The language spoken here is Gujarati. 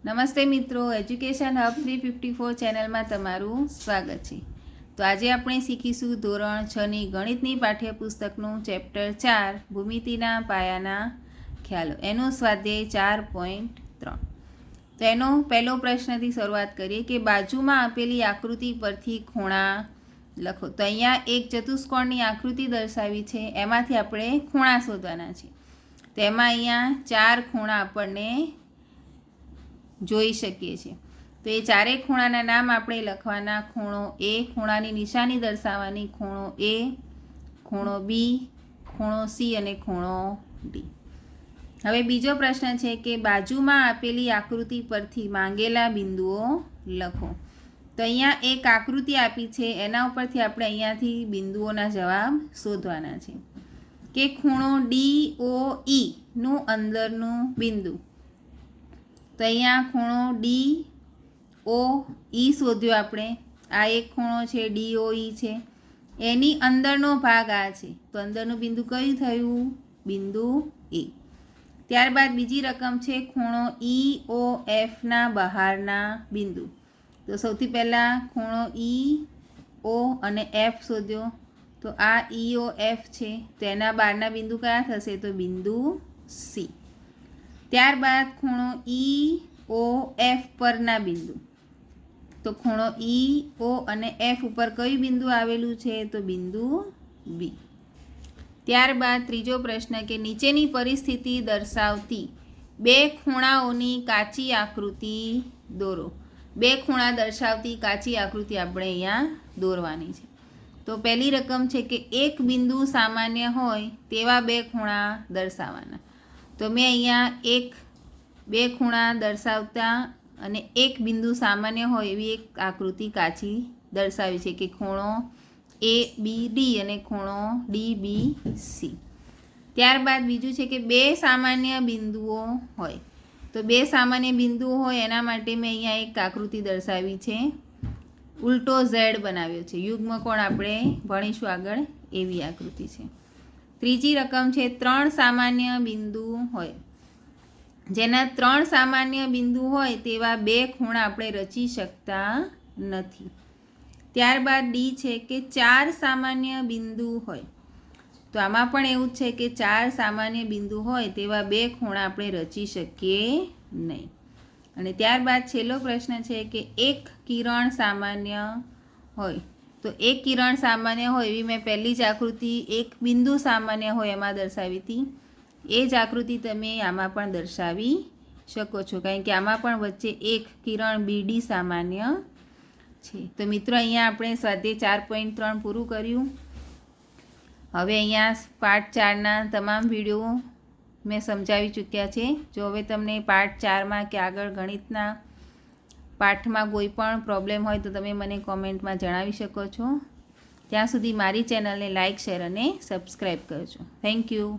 નમસ્તે મિત્રો, એજ્યુકેશન હબ 354 ચેનલમાં તમારું સ્વાગત છે। તો આજે આપણે શીખીશું ધોરણ 6ની ગણિતની પાઠ્યપુસ્તકનું ચેપ્ટર 4 ભૂમિતિના પાયાના ખ્યાલો, એનું સ્વાધ્યાય 4.3। તો એનો પહેલો પ્રશ્નથી શરૂઆત કરીએ કે બાજુમાં આપેલી આકૃતિ પરથી ખૂણા લખો। તો અહીંયા એક ચતુષ્કોણની આકૃતિ દર્શાવી છે, એમાંથી આપણે ખૂણા શોધવાના છે। તો એમાં અહીંયા 4 ખૂણા આપણને જોઈ શકીએ છીએ। તો એ ચારેય ખૂણાના નામ આપણે લખવાના। ખૂણો એ, ખૂણાની નિશાની દર્શાવવાની, ખૂણો એ, ખૂણો બી, ખૂણો સી અને ખૂણો ડી। હવે બીજો પ્રશ્ન છે કે બાજુમાં આપેલી આકૃતિ પરથી માંગેલા બિંદુઓ લખો। તો અહીંયા એક આકૃતિ આપી છે, એના ઉપરથી આપણે અહીંયાથી બિંદુઓના જવાબ શોધવાના છે કે ખૂણો DOE નું અંદરનું બિંદુ। તો અહીંયા ખૂણો DOE શોધ્યો આપણે। આ એક ખૂણો છે, DOE છે, એની અંદરનો ભાગ આ છે। તો અંદરનું બિંદુ કયું થયું? બિંદુ એ। ત્યારબાદ બીજી રકમ છે ખૂણો EOFના બહારના બિંદુ। તો સૌથી પહેલાં ખૂણો EO અને F શોધ્યો। તો આ EOF છે, તો એના બહારના બિંદુ કયા થશે? તો બિંદુ C। ત્યારબાદ ખૂણો EOF પરના બિંદુ। તો ખૂણો EO અને F ઉપર કયું બિંદુ આવેલું છે? તો બિંદુ B। ત્યારબાદ ત્રીજો પ્રશ્ન કે નીચેની પરિસ્થિતિ દર્શાવતી બે ખૂણાઓની કાચી આકૃતિ દોરો। બે ખૂણા દર્શાવતી કાચી આકૃતિ આપણે અહીંયા દોરવાની છે। તો પહેલી રકમ છે કે એક બિંદુ સામાન્ય હોય તેવા બે ખૂણા દર્શાવવાના। તો મેં અહીંયા બે ખૂણા દર્શાવતા અને એક બિંદુ સામાન્ય હોય એવી એક આકૃતિ કાચી દર્શાવી છે કે ખૂણો ABD અને ખૂણો DBC। ત્યારબાદ બીજું છે કે બે સામાન્ય બિંદુઓ હોય। તો બે સામાન્ય બિંદુઓ હોય એના માટે મેં અહીંયા એક આકૃતિ દર્શાવી છે, ઉલટો Z બનાવ્યો છે, યુગ્મ કોણ આપણે ભણીશું આગળ એવી આકૃતિ છે। ત્રીજી રકમ છે 3 સામાન્ય બિંદુ હોય। જેના 3 સામાન્ય બિંદુ હોય તેવા બે ખૂણા આપણે રચી શકતા નથી। ત્યારબાદ ડી છે કે 4 સામાન્ય બિંદુ હોય। તો આમાં પણ એવું જ છે કે 4 સામાન્ય બિંદુ હોય તેવા બે ખૂણા આપણે રચી શકીએ નહીં। અને ત્યારબાદ છેલ્લો પ્રશ્ન છે કે એક કિરણ સામાન્ય હોય। તો એક કિરણ સામાન્ય હોય એવી મેં પહેલી જ આકૃતિ એક બિંદુ સામાન્ય હોય એમાં દર્શાવી હતી, એ જ આકૃતિ તમે આમાં પણ દર્શાવી શકો છો, કારણ કે આમાં પણ વચ્ચે એક કિરણ BD સામાન્ય છે। તો મિત્રો અહીંયા આપણે સ્વાધ્યાય 4.3 પૂરું કર્યું। હવે અહીંયા પાર્ટ 4ના તમામ વિડીયો મેં સમજાવી ચૂક્યા છે। જો હવે તમને પાર્ટ 4માં કે આગળ ગણિતના પાઠમાં કોઈ પણ પ્રોબ્લેમ હોય તો તમે મને કોમેન્ટમાં જણાવી શકો છો। ત્યાં સુધી મારી ચેનલને લાઇક, શેર અને સબસ્ક્રાઈબ કરજો। Thank you.